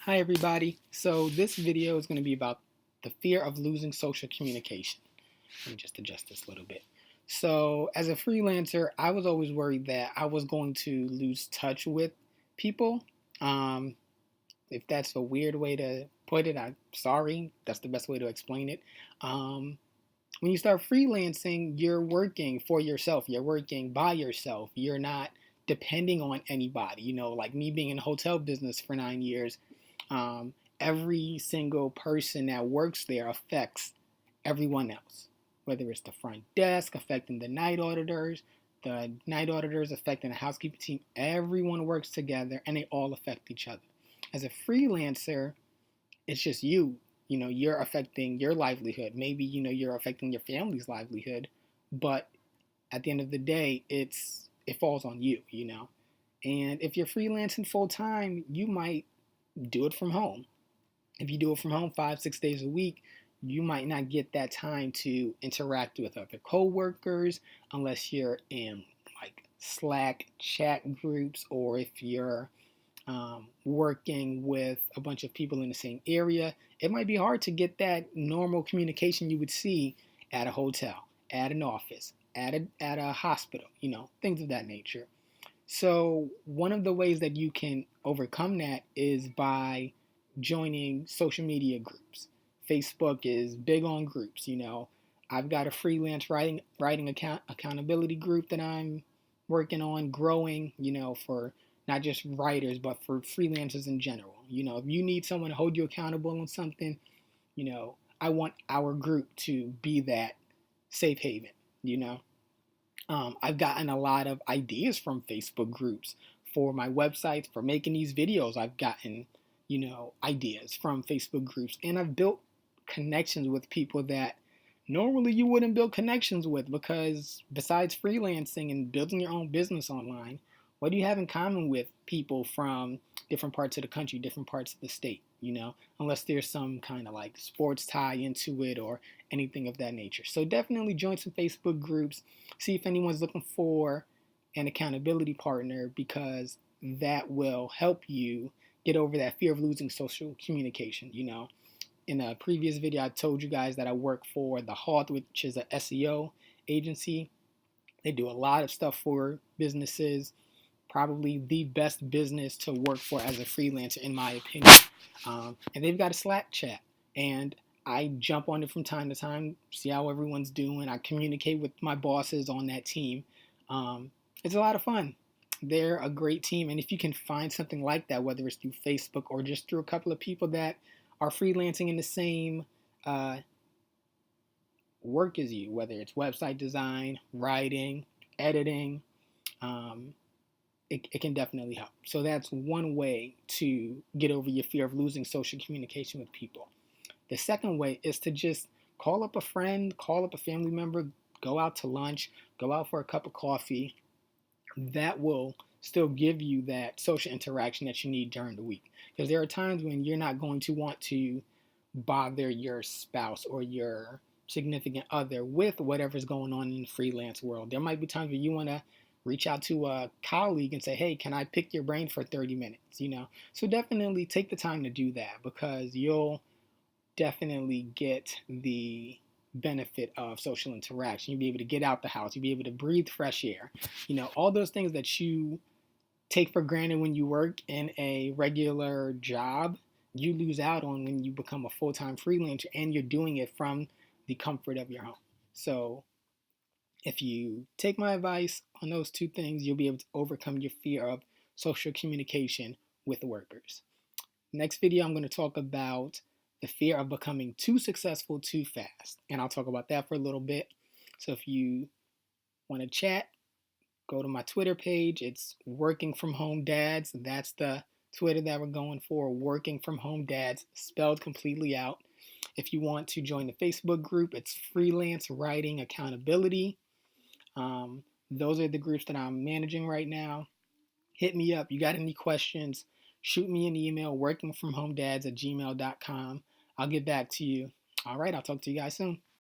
Hi everybody. So this video is going to be about the fear of losing social communication. Let me just adjust this a little bit. So as a freelancer, I was always worried that I was going to lose touch with people. Um, if that's a weird way to put it, I'm sorry. That's the best way to explain it. Um, when you start freelancing, you're working for yourself. You're working by yourself. You're not depending on anybody. Like me being in the hotel business for 9 years, um, every single person that works there affects everyone else, whether it's the front desk affecting the night auditors affecting the housekeeping team. Everyone works together and they all affect each other. As a freelancer, it's just you. You're affecting your livelihood. Maybe, you're affecting your family's livelihood, but at the end of the day, it falls on you. And if you're freelancing full time, you might do it from home. If you do it from home 5, 6 days a week, you might not get that time to interact with other coworkers unless you're in like Slack chat groups, or if you're working with a bunch of people in the same area. It might be hard to get that normal communication you would see at a hotel, at an office, at a hospital, things of that nature. So one of the ways that you can overcome that is by joining social media groups. Facebook is big on groups. I've got a freelance writing accountability group that I'm working on growing, for not just writers, but for freelancers in general. If you need someone to hold you accountable on something, I want our group to be that safe haven, you know. I've gotten a lot of ideas from Facebook groups for my websites, for making these videos. I've gotten, ideas from Facebook groups, and I've built connections with people that normally you wouldn't build connections with, because besides freelancing and building your own business online, what do you have in common with people from different parts of the country, different parts of the state, unless there's some kind of like sports tie into it or anything of that nature. So definitely join some Facebook groups, see if anyone's looking for an accountability partner, because that will help you get over that fear of losing social communication. In a previous video, I told you guys that I work for The Halt, which is a SEO agency. They do a lot of stuff for businesses, probably the best business to work for as a freelancer, in my opinion. And they've got a Slack chat, and I jump on it from time to time, see how everyone's doing. I communicate with my bosses on that team. It's a lot of fun. They're a great team, and if you can find something like that, whether it's through Facebook or just through a couple of people that are freelancing in the same work as you, whether it's website design, writing, editing, it can definitely help. So that's one way to get over your fear of losing social communication with people. The second way is to just call up a friend, call up a family member, go out to lunch, go out for a cup of coffee. That will still give you that social interaction that you need during the week. Because there are times when you're not going to want to bother your spouse or your significant other with whatever's going on in the freelance world. There might be times where you want to reach out to a colleague and say, hey, can I pick your brain for 30 minutes? So definitely take the time to do that, because you'll definitely get the benefit of social interaction. You'll be able to get out the house. You'll be able to breathe fresh air. All those things that you take for granted when you work in a regular job, you lose out on when you become a full-time freelancer, and you're doing it from the comfort of your home. So if you take my advice on those two things, you'll be able to overcome your fear of social communication with workers. Next video, I'm going to talk about the fear of becoming too successful too fast. And I'll talk about that for a little bit. So if you want to chat, go to my Twitter page. It's Working From Home Dads. That's the Twitter that we're going for, Working From Home Dads, spelled completely out. If you want to join the Facebook group, it's Freelance Writing Accountability. Those are the groups that I'm managing right now. Hit me up. You got any questions? Shoot me an email, workingfromhomedads@gmail.com. I'll get back to you. All right, I'll talk to you guys soon.